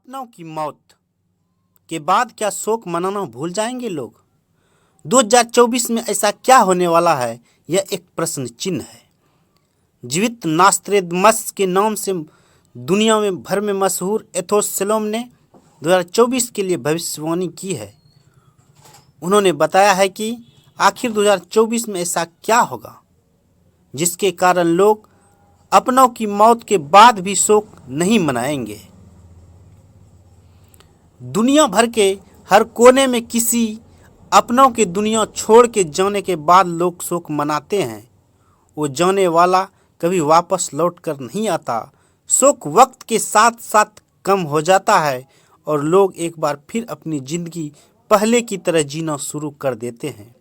अपनों की मौत के बाद क्या शोक मनाना भूल जाएंगे लोग? 2024 में ऐसा क्या होने वाला है, यह एक प्रश्न चिन्ह है। जीवित नास्त्रेदमस के नाम से दुनिया में भर में मशहूर एथोस शेलोम ने 2024 के लिए भविष्यवाणी की है। उन्होंने बताया है कि आखिर 2024 में ऐसा क्या होगा जिसके कारण लोग अपनों की मौत के बाद भी शोक नहीं मनाएंगे। दुनिया भर के हर कोने में किसी अपनों के दुनिया छोड़ के जाने के बाद लोग शोक मनाते हैं। वो जाने वाला कभी वापस लौट कर नहीं आता। शोक वक्त के साथ साथ कम हो जाता है और लोग एक बार फिर अपनी जिंदगी पहले की तरह जीना शुरू कर देते हैं।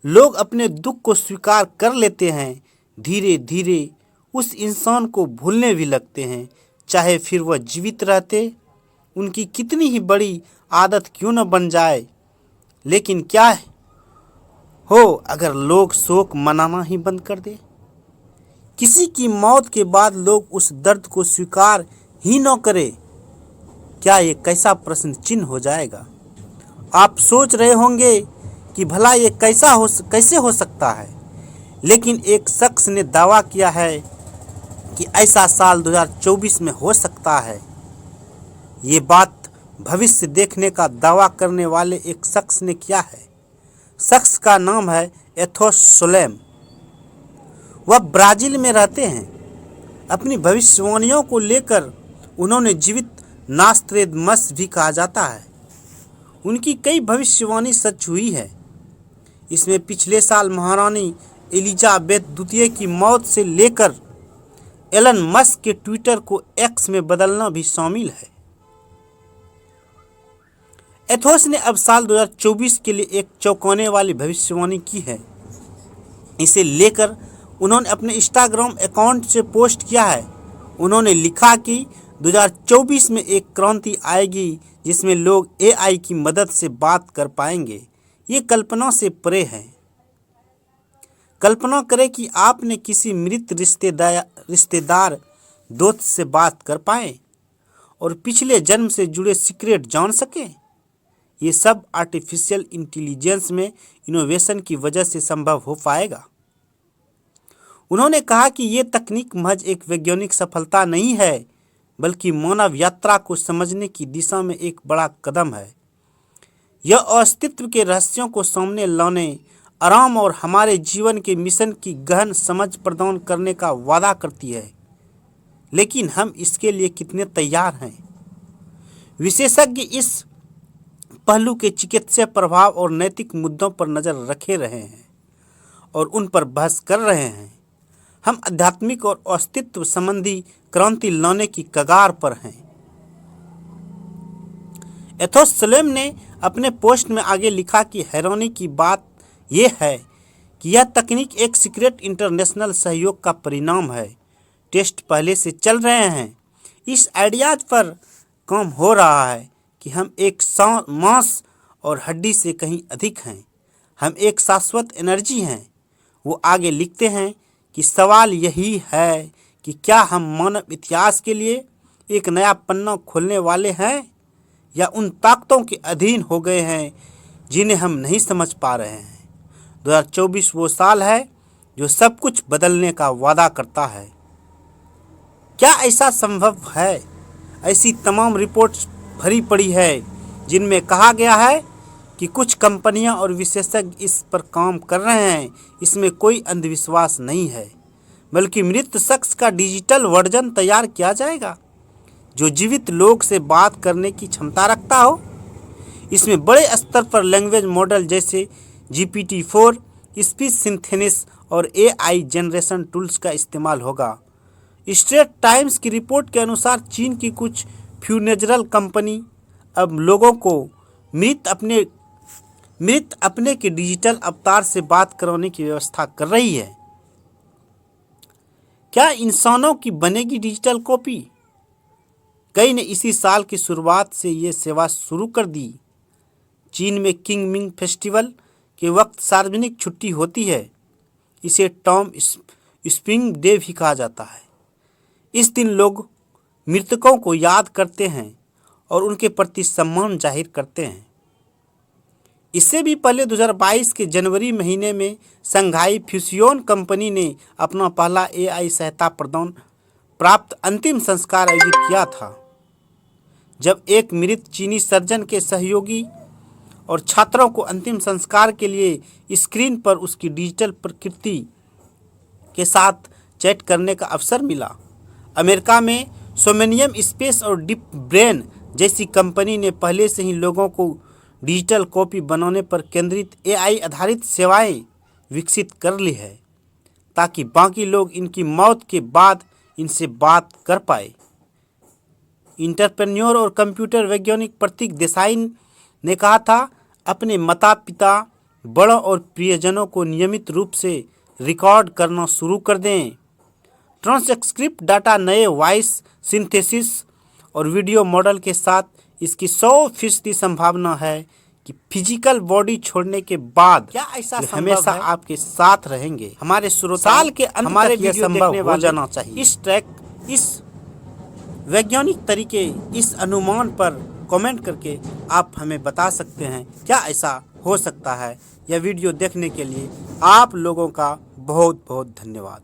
लोग अपने दुख को स्वीकार कर लेते हैं, धीरे धीरे उस इंसान को भूलने भी लगते हैं, चाहे फिर वह जीवित रहते उनकी कितनी ही बड़ी आदत क्यों न बन जाए। लेकिन क्या हो अगर लोग शोक मनाना ही बंद कर दे? किसी की मौत के बाद लोग उस दर्द को स्वीकार ही न करें, क्या ये कैसा प्रश्न चिन्ह हो जाएगा? आप सोच रहे होंगे कि भला ये कैसे हो सकता है, लेकिन एक शख्स ने दावा किया है कि ऐसा साल 2024 में हो सकता है। ये बात भविष्य देखने का दावा करने वाले एक शख्स ने किया है। शख्स का नाम है एथोस शेलोम। वह ब्राजील में रहते हैं। अपनी भविष्यवाणियों को लेकर उन्होंने जीवित नास्त्रेदमस भी कहा जाता है। उनकी कई भविष्यवाणी सच हुई है। इसमें पिछले साल महारानी एलिजाबेथ द्वितीय की मौत से लेकर एलन मस्क के ट्विटर को एक्स में बदलना भी शामिल है। एथोस ने अब साल 2024 के लिए एक चौंकाने वाली भविष्यवाणी की है। इसे लेकर उन्होंने अपने इंस्टाग्राम अकाउंट से पोस्ट किया है। उन्होंने लिखा कि 2024 में एक क्रांति आएगी जिसमें लोग एआई की मदद से बात कर पाएंगे। ये कल्पना से परे है। कल्पना करें कि आपने किसी मृत रिश्तेदार दोस्त से बात कर पाए और पिछले जन्म से जुड़े सीक्रेट जान सकें। ये सब आर्टिफिशियल इंटेलिजेंस में इनोवेशन की वजह से संभव हो पाएगा। उन्होंने कहा कि ये तकनीक महज एक वैज्ञानिक सफलता नहीं है, बल्कि मानव यात्रा को समझने की दिशा में एक बड़ा कदम है। यह अस्तित्व के रहस्यों को सामने लाने, आराम और हमारे जीवन के मिशन की गहन समझ प्रदान करने का वादा करती है। लेकिन हम इसके लिए कितने तैयार हैं? विशेषज्ञ इस पहलू के चिकित्सीय प्रभाव और नैतिक मुद्दों पर नजर रखे रहे हैं और उन पर बहस कर रहे हैं। हम आध्यात्मिक और अस्तित्व संबंधी क्रांति लाने की कगार पर हैं। एथोस शेलोम ने अपने पोस्ट में आगे लिखा कि हैरानी की बात यह है कि यह तकनीक एक सीक्रेट इंटरनेशनल सहयोग का परिणाम है। टेस्ट पहले से चल रहे हैं। इस आइडियाज पर काम हो रहा है कि हम एक मांस और हड्डी से कहीं अधिक हैं। हम एक शाश्वत एनर्जी हैं। वो आगे लिखते हैं कि सवाल यही है कि क्या हम मानव इतिहास के लिए एक नया पन्ना खोलने वाले हैं या उन ताकतों के अधीन हो गए हैं जिन्हें हम नहीं समझ पा रहे हैं। 2024 वो साल है जो सब कुछ बदलने का वादा करता है। क्या ऐसा संभव है? ऐसी तमाम रिपोर्ट्स भरी पड़ी है जिनमें कहा गया है कि कुछ कंपनियां और विशेषज्ञ इस पर काम कर रहे हैं। इसमें कोई अंधविश्वास नहीं है, बल्कि मृत शख्स का डिजिटल वर्जन तैयार किया जाएगा जो जीवित लोग से बात करने की क्षमता रखता हो। इसमें बड़े स्तर पर लैंग्वेज मॉडल जैसे GPT-4, स्पीच सिंथेसिस और AI जनरेशन टूल्स का इस्तेमाल होगा। स्ट्रेट टाइम्स की रिपोर्ट के अनुसार चीन की कुछ फ्यूनेरल कंपनी अब लोगों को मृत अपने के डिजिटल अवतार से बात कराने की व्यवस्था कर रही है। क्या इंसानों की बनेगी डिजिटल कॉपी? कई ने इसी साल की शुरुआत से ये सेवा शुरू कर दी। चीन में किंग मिंग फेस्टिवल के वक्त सार्वजनिक छुट्टी होती है। इसे टॉम स्प्रिंग डे भी कहा जाता है। इस दिन लोग मृतकों को याद करते हैं और उनके प्रति सम्मान जाहिर करते हैं। इससे भी पहले 2022 के जनवरी महीने में शंघाई फ्यूसियोन कंपनी ने अपना पहला AI सहायता प्रदान प्राप्त अंतिम संस्कार आयोजित किया था, जब एक मृत चीनी सर्जन के सहयोगी और छात्रों को अंतिम संस्कार के लिए स्क्रीन पर उसकी डिजिटल प्रकृति के साथ चैट करने का अवसर मिला। अमेरिका में सोमेनियम स्पेस और डीप ब्रेन जैसी कंपनी ने पहले से ही लोगों को डिजिटल कॉपी बनाने पर केंद्रित AI आधारित सेवाएं विकसित कर ली है, ताकि बाकी लोग इनकी मौत के बाद इनसे बात कर पाए। इंटरप्रेन्योर और कंप्यूटर वैज्ञानिक प्रतीक देसाई ने कहा था, अपने माता पिता, बड़ों और प्रियजनों को नियमित रूप से रिकॉर्ड करना शुरू कर दें। ट्रांसक्रिप्ट डाटा नए वॉइस सिंथेसिस और वीडियो मॉडल के साथ इसकी 100% संभावना है कि फिजिकल बॉडी छोड़ने के बाद क्या ऐसा हमेशा आपके साथ रहेंगे। हमारे श्रोता साल के अंत हमारे वीडियो देखने हो जाना चाहिए। इस वैज्ञानिक तरीके, इस अनुमान पर कमेंट करके आप हमें बता सकते हैं क्या ऐसा हो सकता है। यह वीडियो देखने के लिए आप लोगों का बहुत बहुत धन्यवाद।